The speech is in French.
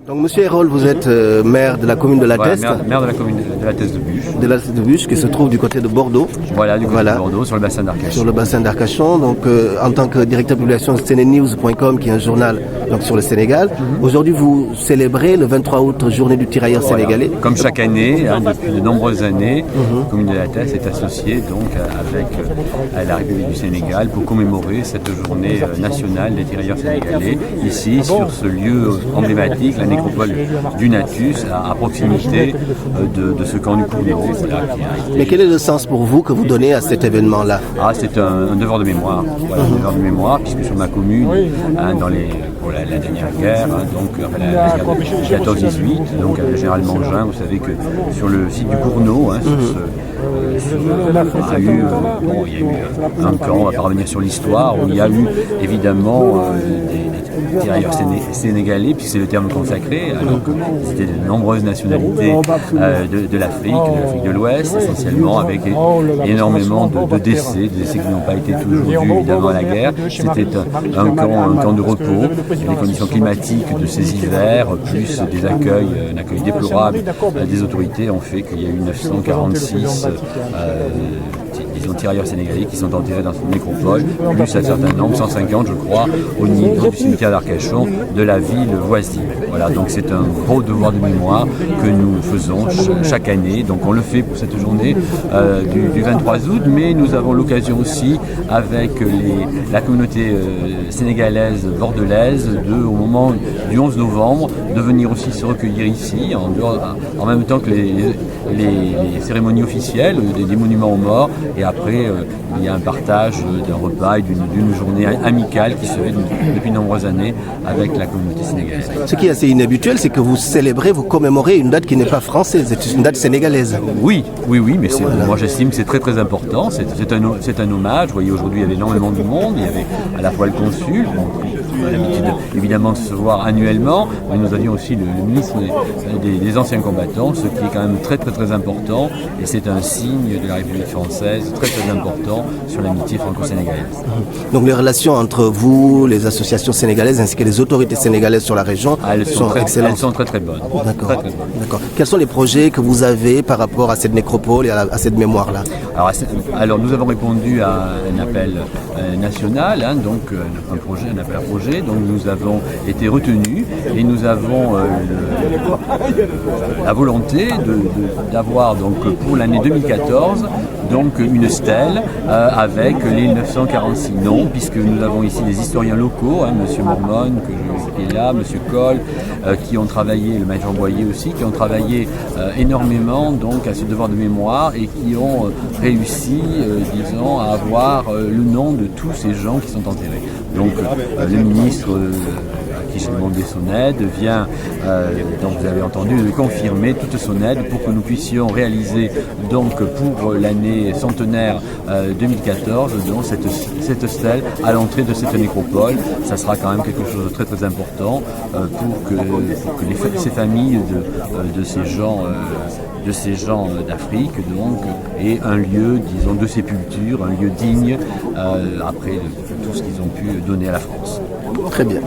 Donc, Monsieur Hérol, vous êtes maire de la commune de La Voilà, Teste. maire de la commune de la Teste de Buch. De la Teste de Buch, qui se trouve du côté de Bordeaux. Voilà, du côté de Bordeaux, sur le bassin d'Arcachon. Sur le bassin d'Arcachon. Donc, en tant que directeur de publication Senenews.com, qui est un journal donc, sur le Sénégal. Aujourd'hui, vous célébrez le 23 août, journée du tirailleur sénégalais. Comme chaque année, depuis de nombreuses années, la commune de La Teste est associée donc avec la République du Sénégal pour commémorer cette journée nationale des tirailleurs sénégalais, ici, sur ce lieu emblématique, la nécropole du Natus, à proximité de ce camp du Cournot. Voilà, Mais quel est le sens pour vous que vous donnez à cet événement-là? C'est un devoir de mémoire. Voilà, un devoir de mémoire, puisque sur ma commune, pour la dernière guerre, la guerre de 14-18, donc le général Mangin, vous savez que sur le site du Cournot, il y a eu un camp, on ne va pas revenir sur l'histoire, où il y a eu évidemment des tirailleurs sénégalais, puis c'est le terme consacré, alors que c'était de nombreuses nationalités de l'Afrique de l'Ouest, essentiellement, avec énormément de décès qui n'ont pas été toujours dus évidemment à la guerre. C'était un camp de repos. Les conditions climatiques de ces hivers, plus un accueil déplorable des autorités, ont fait qu'il y a eu 946 tirailleurs sénégalais qui sont enterrés dans cette nécropole, plus un certain nombre, 150 je crois, au niveau du cimetière d'Arcachon de la ville voisine. Voilà, donc c'est un gros devoir de mémoire que nous faisons chaque année. Donc on le fait pour cette journée du 23 août, mais nous avons l'occasion aussi avec la communauté sénégalaise bordelaise au moment du 11 novembre de venir aussi se recueillir ici en même temps que les cérémonies officielles des monuments aux morts, et après il y a un partage d'un repas et d'une journée amicale qui se fait depuis de nombreuses années avec la communauté sénégalaise. Ce qui est assez inhabituel, c'est que vous célébrez, vous commémorez une date qui n'est pas française, c'est une date sénégalaise. Oui, mais moi j'estime que c'est très très important, c'est un hommage. Vous voyez, aujourd'hui il y avait énormément de monde, il y avait à la fois le consul, on a l'habitude évidemment de se voir annuellement, mais nous avions aussi le ministre des anciens combattants, ce qui est quand même très très très important, et c'est un signe de la République française très très important sur l'amitié franco-sénégalaise. Donc les relations entre vous, les associations sénégalaises ainsi que les autorités sénégalaises sur la région sont excellentes. Elles sont très très bonnes. D'accord. Quels sont les projets que vous avez par rapport à cette nécropole et à cette mémoire-là? Alors nous avons répondu à un appel national, donc un appel à projet, donc nous avons été retenus et nous avons la volonté d'avoir donc pour l'année 2014 donc une stèle avec les 946 noms, puisque nous avons ici des historiens locaux, M. Mormone, qui est là, M. Cole, qui ont travaillé, le major Boyer aussi, qui ont travaillé énormément donc à ce devoir de mémoire et qui ont réussi, disons, à avoir le nom de tous ces gens qui sont enterrés. Donc le ministre qui j'ai demandé son aide vient, donc vous avez entendu, confirmer toute son aide pour que nous puissions réaliser donc pour l'année centenaire 2014 donc cette stèle à l'entrée de cette nécropole. Ça sera quand même quelque chose de très très important pour que ces familles de ces gens d'Afrique donc aient un lieu, disons, de sépulture, un lieu digne après tout ce qu'ils ont pu donner à la France. Très bien.